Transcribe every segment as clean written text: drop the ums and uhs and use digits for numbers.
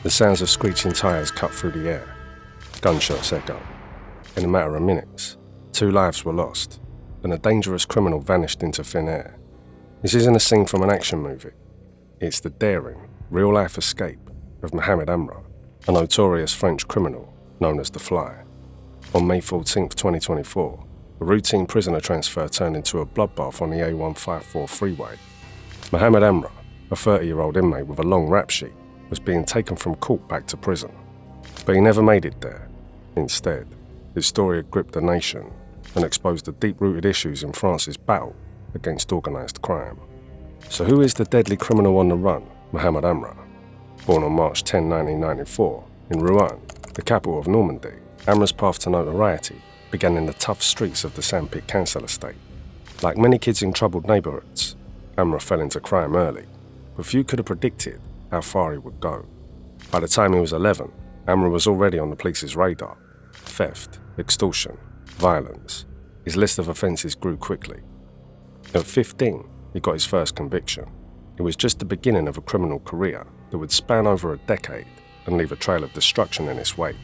The sounds of screeching tyres cut through the air. Gunshots echo. In a matter of minutes, 2 lives were lost, and a dangerous criminal vanished into thin air. This isn't a scene from an action movie. It's the daring, real-life escape of Mohamed Amra, a notorious French criminal known as the Fly. On May 14, 2024, a routine prisoner transfer turned into a bloodbath on the A154 freeway. Mohamed Amra, a 30-year-old inmate with a long rap sheet, was being taken from court back to prison. But he never made it there. Instead, his story had gripped the nation and exposed the deep-rooted issues in France's battle against organised crime. So who is the deadly criminal on the run, Mohamed Amra? Born on March 10, 1994, in Rouen, the capital of Normandy, Amra's path to notoriety began in the tough streets of the Saint-Pic-Cancel estate. Like many kids in troubled neighbourhoods, Amra fell into crime early, but few could have predicted how far he would go. By the time he was 11, Amra was already on the police's radar. Theft, extortion, violence. His list of offences grew quickly. At 15, he got his first conviction. It was just the beginning of a criminal career that would span over a decade and leave a trail of destruction in its wake.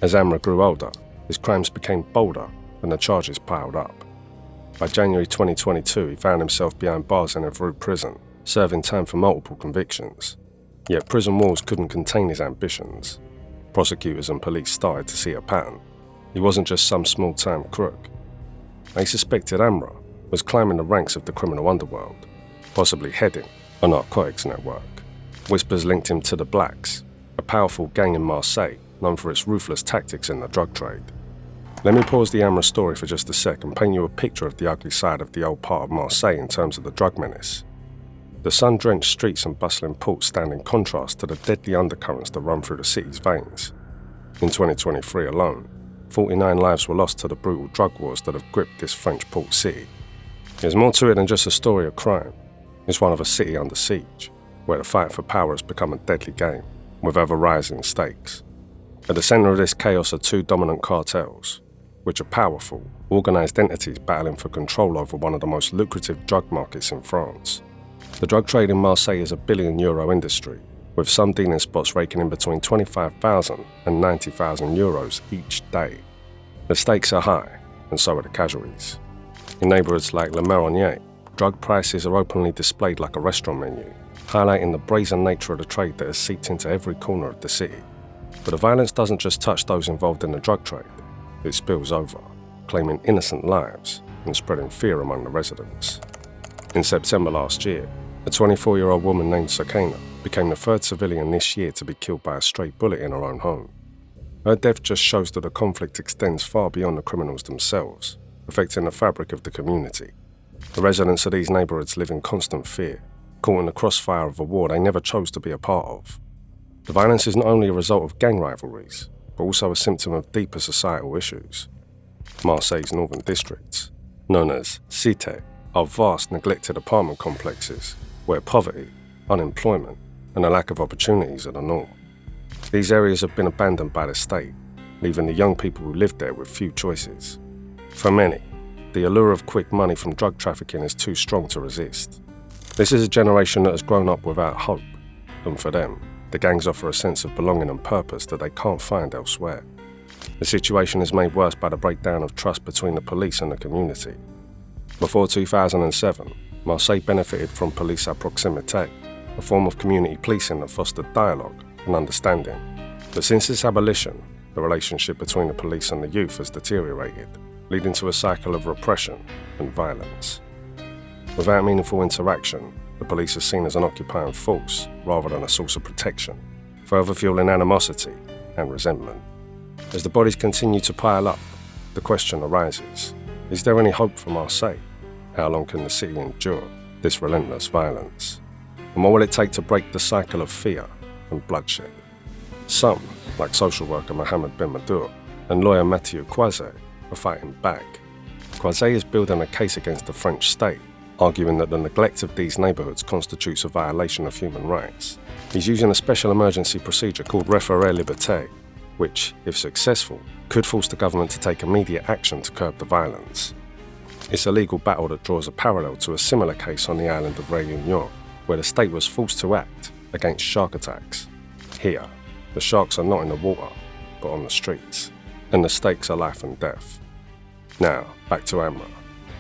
As Amra grew older, his crimes became bolder and the charges piled up. By January 2022, he found himself behind bars in Evreux prison, serving time for multiple convictions. Yet prison walls couldn't contain his ambitions. Prosecutors and police started to see a pattern. He wasn't just some small-time crook. They suspected Amra was climbing the ranks of the criminal underworld, possibly heading a narcotics network. Whispers linked him to the Blacks, a powerful gang in Marseille known for its ruthless tactics in the drug trade. Let me pause the Amra story for just a sec and paint you a picture of the ugly side of the old part of Marseille in terms of the drug menace. The sun-drenched streets and bustling ports stand in contrast to the deadly undercurrents that run through the city's veins. In 2023 alone, 49 lives were lost to the brutal drug wars that have gripped this French port city. There's more to it than just a story of crime. It's one of a city under siege, where the fight for power has become a deadly game, with ever-rising stakes. At the centre of this chaos are 2 dominant cartels, which are powerful, organised entities battling for control over one of the most lucrative drug markets in France. The drug trade in Marseille is a billion-euro industry, with some dealing spots raking in between 25,000 and 90,000 euros each day. The stakes are high, and so are the casualties. In neighbourhoods like Le Marronnier, drug prices are openly displayed like a restaurant menu, highlighting the brazen nature of the trade that has seeped into every corner of the city. But the violence doesn't just touch those involved in the drug trade, it spills over, claiming innocent lives and spreading fear among the residents. In September last year, a 24-year-old woman named Sakina became the 3rd civilian this year to be killed by a stray bullet in her own home. Her death just shows that the conflict extends far beyond the criminals themselves, affecting the fabric of the community. The residents of these neighbourhoods live in constant fear, caught in the crossfire of a war they never chose to be a part of. The violence is not only a result of gang rivalries, but also a symptom of deeper societal issues. Marseille's northern districts, known as cités, are vast neglected apartment complexes where poverty, unemployment, and a lack of opportunities are the norm. These areas have been abandoned by the state, leaving the young people who live there with few choices. For many, the allure of quick money from drug trafficking is too strong to resist. This is a generation that has grown up without hope, and for them, the gangs offer a sense of belonging and purpose that they can't find elsewhere. The situation is made worse by the breakdown of trust between the police and the community. Before 2007, Marseille benefited from police à proximité, a form of community policing that fostered dialogue and understanding. But since its abolition, the relationship between the police and the youth has deteriorated, leading to a cycle of repression and violence. Without meaningful interaction, the police are seen as an occupying force rather than a source of protection, further fueling animosity and resentment. As the bodies continue to pile up, the question arises, is there any hope for Marseille? How long can the city endure this relentless violence? And what will it take to break the cycle of fear and bloodshed? Some, like social worker Mohamed Ben Madour and lawyer Mathieu Croiset, are fighting back. Croiset is building a case against the French state, arguing that the neglect of these neighbourhoods constitutes a violation of human rights. He's using a special emergency procedure called Referé Liberté, which, if successful, could force the government to take immediate action to curb the violence. It's a legal battle that draws a parallel to a similar case on the island of Réunion, where the state was forced to act against shark attacks. Here, the sharks are not in the water, but on the streets, and the stakes are life and death. Now, back to Amra.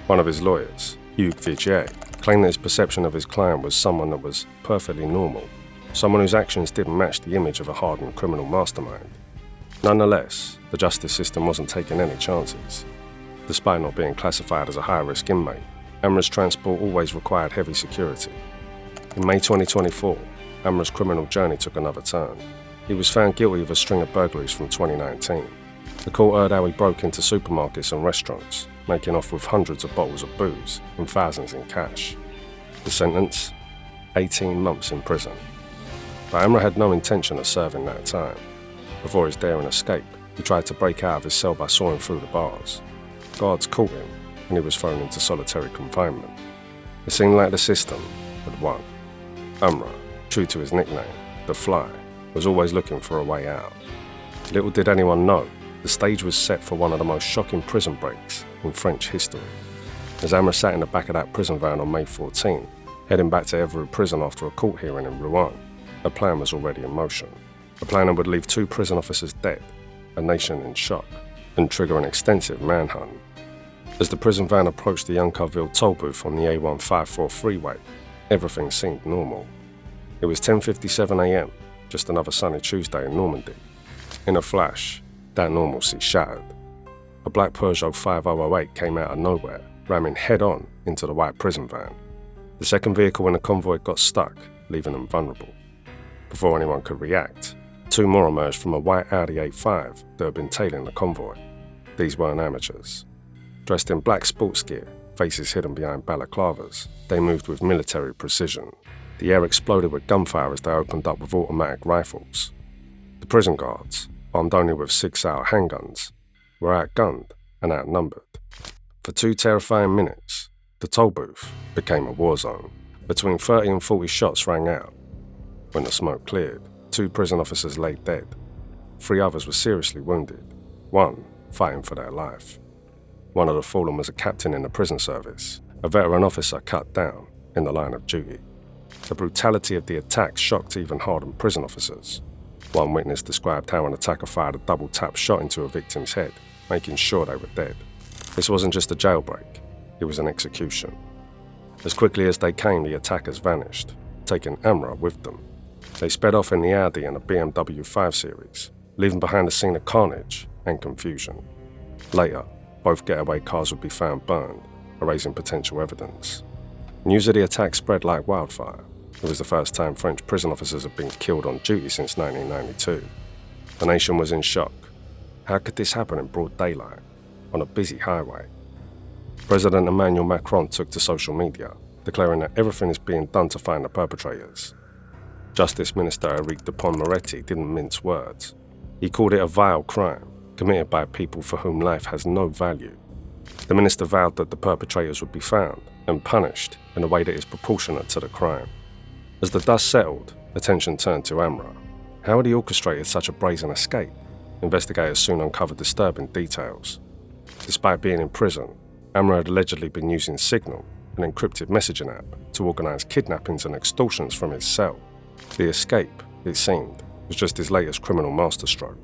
One of his lawyers, Hugues Vigier, claimed that his perception of his client was someone that was perfectly normal, someone whose actions didn't match the image of a hardened criminal mastermind. Nonetheless, the justice system wasn't taking any chances. Despite not being classified as a high-risk inmate, Amra's transport always required heavy security. In May 2024, Amra's criminal journey took another turn. He was found guilty of a string of burglaries from 2019. The court heard how he broke into supermarkets and restaurants, making off with hundreds of bottles of booze and thousands in cash. The sentence? 18 months in prison. But Amra had no intention of serving that time. Before his daring escape, he tried to break out of his cell by sawing through the bars. Guards caught him, and he was thrown into solitary confinement. It seemed like the system had won. Amra, true to his nickname, the Fly, was always looking for a way out. Little did anyone know, the stage was set for one of the most shocking prison breaks in French history. As Amra sat in the back of that prison van on May 14, heading back to Evreux prison after a court hearing in Rouen, a plan was already in motion. A plan that would leave 2 prison officers dead, a nation in shock, and trigger an extensive manhunt. As the prison van approached the Uncarville toll booth on the A154 freeway, everything seemed normal. It was 10:57 a.m., just another sunny Tuesday in Normandy. In a flash, that normalcy shattered. A black Peugeot 5008 came out of nowhere, ramming head-on into the white prison van. The second vehicle in the convoy got stuck, leaving them vulnerable. Before anyone could react, 2 more emerged from a white Audi A5 that had been tailing the convoy. These weren't amateurs. Dressed in black sports gear, faces hidden behind balaclavas, they moved with military precision. The air exploded with gunfire as they opened up with automatic rifles. The prison guards, armed only with 6-hour handguns, were outgunned and outnumbered. For 2 terrifying minutes, the toll booth became a war zone. Between 30 and 40 shots rang out. When the smoke cleared, 2 prison officers lay dead. 3 others were seriously wounded, one fighting for their life. One of the fallen was a captain in the prison service, a veteran officer cut down in the line of duty. The brutality of the attack shocked even hardened prison officers. One witness described how an attacker fired a double-tap shot into a victim's head, making sure they were dead. This wasn't just a jailbreak, it was an execution. As quickly as they came, the attackers vanished, taking Amra with them. They sped off in the Audi and a BMW 5 Series, leaving behind a scene of carnage and confusion. Later, both getaway cars would be found burned, erasing potential evidence. News of the attack spread like wildfire. It was the first time French prison officers had been killed on duty since 1992. The nation was in shock. How could this happen in broad daylight, on a busy highway? President Emmanuel Macron took to social media, declaring that everything is being done to find the perpetrators. Justice Minister Éric Dupond-Moretti didn't mince words. He called it a vile crime, committed by people for whom life has no value. The minister vowed that the perpetrators would be found and punished in a way that is proportionate to the crime. As the dust settled, attention turned to Amra. How had he orchestrated such a brazen escape? Investigators soon uncovered disturbing details. Despite being in prison, Amra had allegedly been using Signal, an encrypted messaging app, to organise kidnappings and extortions from his cell. The escape, it seemed, was just his latest criminal masterstroke.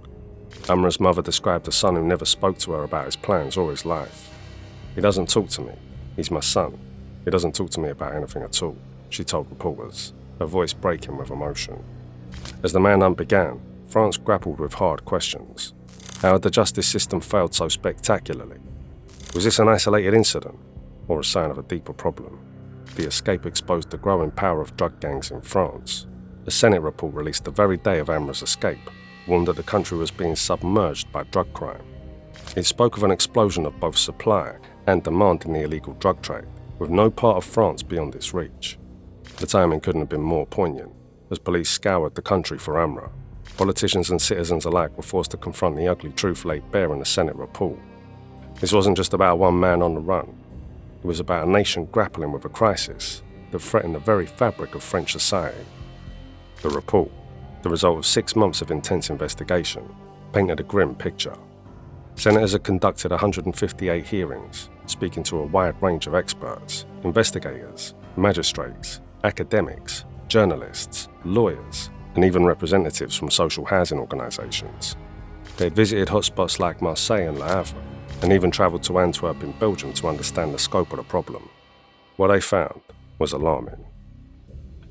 Amra's mother described a son who never spoke to her about his plans or his life. "He doesn't talk to me. He's my son. He doesn't talk to me about anything at all," she told reporters, her voice breaking with emotion. As the manhunt began, France grappled with hard questions. How had the justice system failed so spectacularly? Was this an isolated incident, or a sign of a deeper problem? The escape exposed the growing power of drug gangs in France. A Senate report released the very day of Amra's escape warned that the country was being submerged by drug crime. It spoke of an explosion of both supply and demand in the illegal drug trade, with no part of France beyond its reach. The timing couldn't have been more poignant, as police scoured the country for Amra. Politicians and citizens alike were forced to confront the ugly truth laid bare in the Senate report. This wasn't just about one man on the run. It was about a nation grappling with a crisis that threatened the very fabric of French society. The report, the result of 6 months of intense investigation, painted a grim picture. Senators had conducted 158 hearings, speaking to a wide range of experts, investigators, magistrates, academics, journalists, lawyers, and even representatives from social housing organisations. They had visited hotspots like Marseille and Le Havre, and even travelled to Antwerp in Belgium to understand the scope of the problem. What they found was alarming.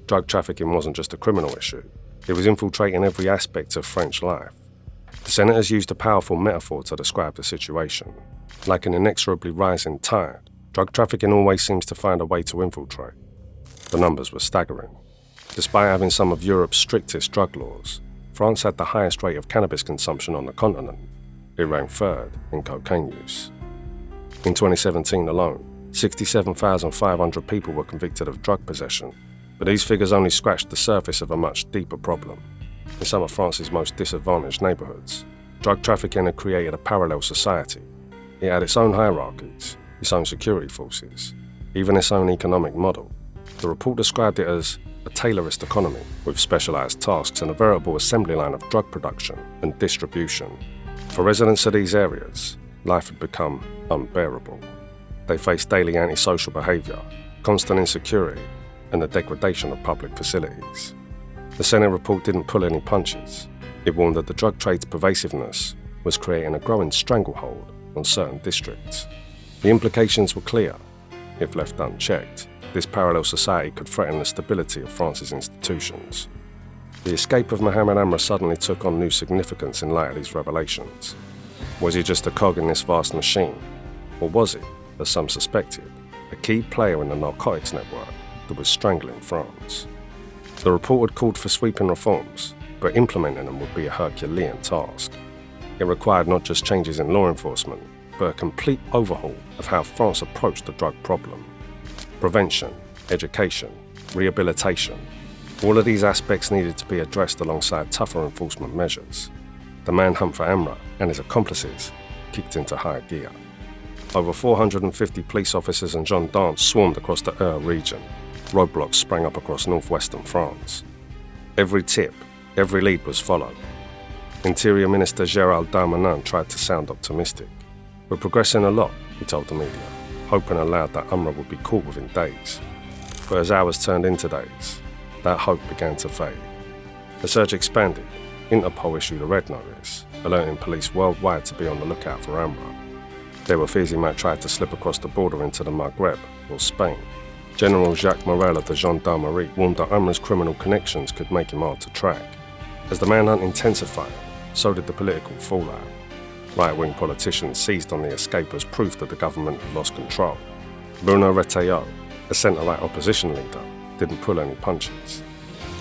Drug trafficking wasn't just a criminal issue, it was infiltrating every aspect of French life. The senators used a powerful metaphor to describe the situation. Like an inexorably rising tide, drug trafficking always seems to find a way to infiltrate. The numbers were staggering. Despite having some of Europe's strictest drug laws, France had the highest rate of cannabis consumption on the continent. It ranked third in cocaine use. In 2017 alone, 67,500 people were convicted of drug possession, but these figures only scratched the surface of a much deeper problem. In some of France's most disadvantaged neighbourhoods, drug trafficking had created a parallel society. It had its own hierarchies, its own security forces, even its own economic model. The report described it as a Taylorist economy with specialised tasks and a veritable assembly line of drug production and distribution. For residents of these areas, life had become unbearable. They faced daily antisocial behaviour, constant insecurity, and the degradation of public facilities. The Senate report didn't pull any punches. It warned that the drug trade's pervasiveness was creating a growing stranglehold on certain districts. The implications were clear. If left unchecked, this parallel society could threaten the stability of France's institutions. The escape of Mohamed Amra suddenly took on new significance in light of these revelations. Was he just a cog in this vast machine? Or was he, as some suspected, a key player in the narcotics network that was strangling France? The report had called for sweeping reforms, but implementing them would be a Herculean task. It required not just changes in law enforcement, but a complete overhaul of how France approached the drug problem. Prevention, education, rehabilitation, all of these aspects needed to be addressed alongside tougher enforcement measures. The manhunt for Amra and his accomplices kicked into high gear. Over 450 police officers and gendarmes swarmed across the region. Roadblocks sprang up across northwestern France. Every tip, every lead was followed. Interior Minister Gérald Darmanin tried to sound optimistic. "We're progressing a lot," he told the media, hoping aloud that Amra would be caught within days. But as hours turned into days, that hope began to fade. The search expanded. Interpol issued a red notice, alerting police worldwide to be on the lookout for Amra. There were fears he might try to slip across the border into the Maghreb or Spain. General Jacques Morel of the Gendarmerie warned that Amra's criminal connections could make him hard to track. As the manhunt intensified, so did the political fallout. Right-wing politicians seized on the escape as proof that the government had lost control. Bruno Retailleau, a centre-right opposition leader, didn't pull any punches.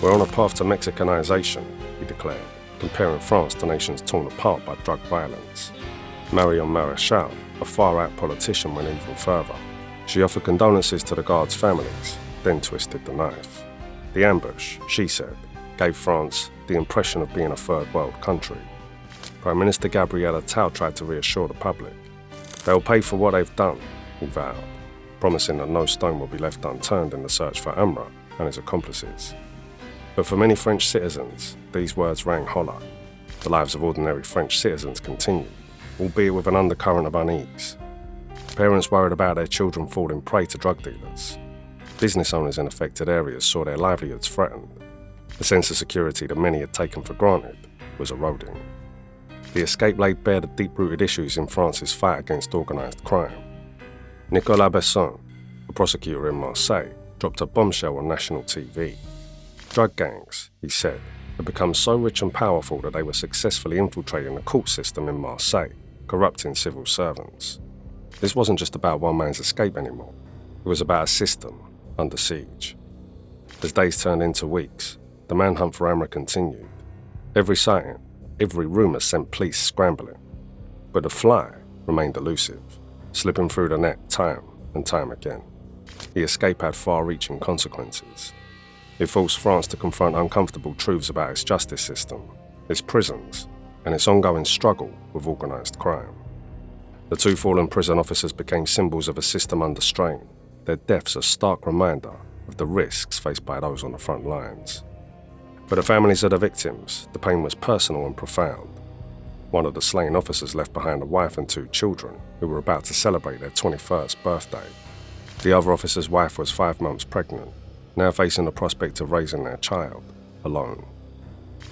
"We're on a path to Mexicanization," he declared, comparing France to nations torn apart by drug violence. Marion Maréchal, a far-right politician, went even further. She offered condolences to the guards' families, then twisted the knife. The ambush, she said, gave France the impression of being a third-world country. Prime Minister Gabriel Attal tried to reassure the public. "They'll pay for what they've done," he vowed, promising that no stone will be left unturned in the search for Amra and his accomplices. But for many French citizens, these words rang hollow. The lives of ordinary French citizens continued, albeit with an undercurrent of unease. Parents worried about their children falling prey to drug dealers. Business owners in affected areas saw their livelihoods threatened. The sense of security that many had taken for granted was eroding. The escape laid bare the deep-rooted issues in France's fight against organised crime. Nicolas Besson, a prosecutor in Marseille, dropped a bombshell on national TV. Drug gangs, he said, had become so rich and powerful that they were successfully infiltrating the court system in Marseille, corrupting civil servants. This wasn't just about one man's escape anymore. It was about a system under siege. As days turned into weeks, the manhunt for Amra continued. Every sighting, every rumour sent police scrambling. But the fly remained elusive, slipping through the net time and time again. The escape had far-reaching consequences. It forced France to confront uncomfortable truths about its justice system, its prisons, and its ongoing struggle with organised crime. The two fallen prison officers became symbols of a system under strain, their deaths a stark reminder of the risks faced by those on the front lines. For the families of the victims, the pain was personal and profound. One of the slain officers left behind a wife and 2 children who were about to celebrate their 21st birthday. The other officer's wife was 5 months pregnant, now facing the prospect of raising their child alone.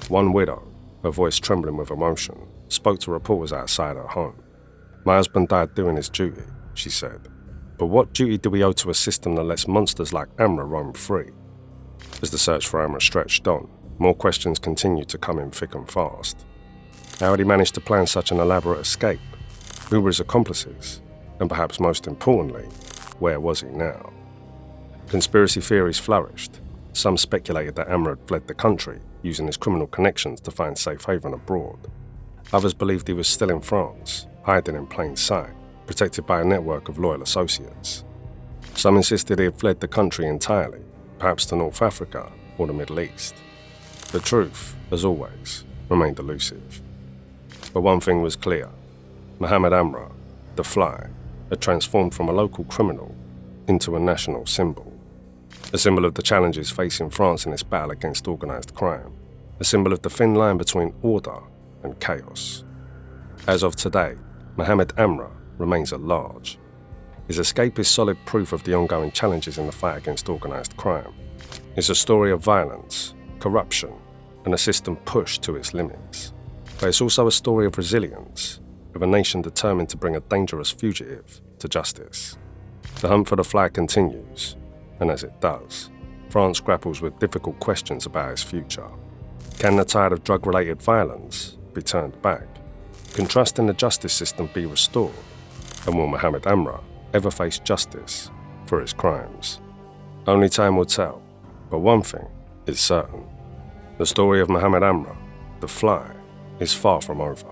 One widow, her voice trembling with emotion, spoke to reporters outside her home. "My husband died doing his duty," she said. "But what duty do we owe to a system that lets monsters like Amra roam free?" As the search for Amra stretched on, more questions continued to come in thick and fast. How had he managed to plan such an elaborate escape? Who were his accomplices? And perhaps most importantly, where was he now? Conspiracy theories flourished. Some speculated that Amra had fled the country, using his criminal connections to find safe haven abroad. Others believed he was still in France, hiding in plain sight, protected by a network of loyal associates. Some insisted he had fled the country entirely, perhaps to North Africa or the Middle East. The truth, as always, remained elusive. But one thing was clear. Mohamed Amra, the Fly, had transformed from a local criminal into a national symbol. A symbol of the challenges facing France in its battle against organised crime. A symbol of the thin line between order and chaos. As of today, Mohamed Amra remains at large. His escape is solid proof of the ongoing challenges in the fight against organised crime. It's a story of violence, corruption, and a system pushed to its limits. But it's also a story of resilience, of a nation determined to bring a dangerous fugitive to justice. The hunt for the Fly continues, and as it does, France grapples with difficult questions about its future. Can the tide of drug-related violence be turned back? Can trust in the justice system be restored? And will Mohamed Amra ever face justice for his crimes? Only time will tell, but one thing is certain. The story of Mohamed Amra, the Fly, is far from over.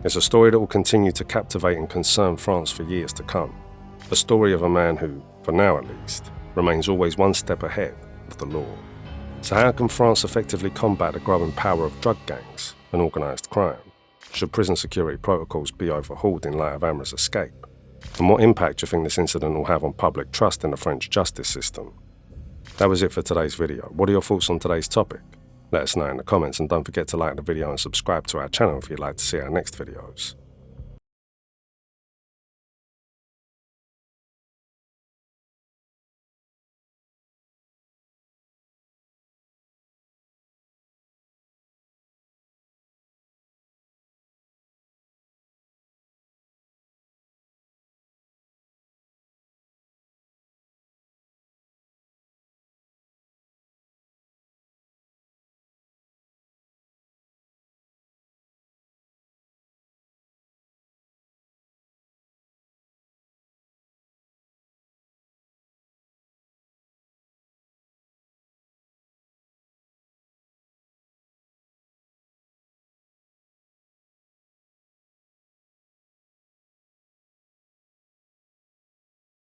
It's a story that will continue to captivate and concern France for years to come. A story of a man who, for now at least, remains always one step ahead of the law. So how can France effectively combat the growing power of drug gangs and organised crime? Should prison security protocols be overhauled in light of Amra's escape? And what impact do you think this incident will have on public trust in the French justice system? That was it for today's video. What are your thoughts on today's topic? Let us know in the comments, and don't forget to like the video and subscribe to our channel if you'd like to see our next videos.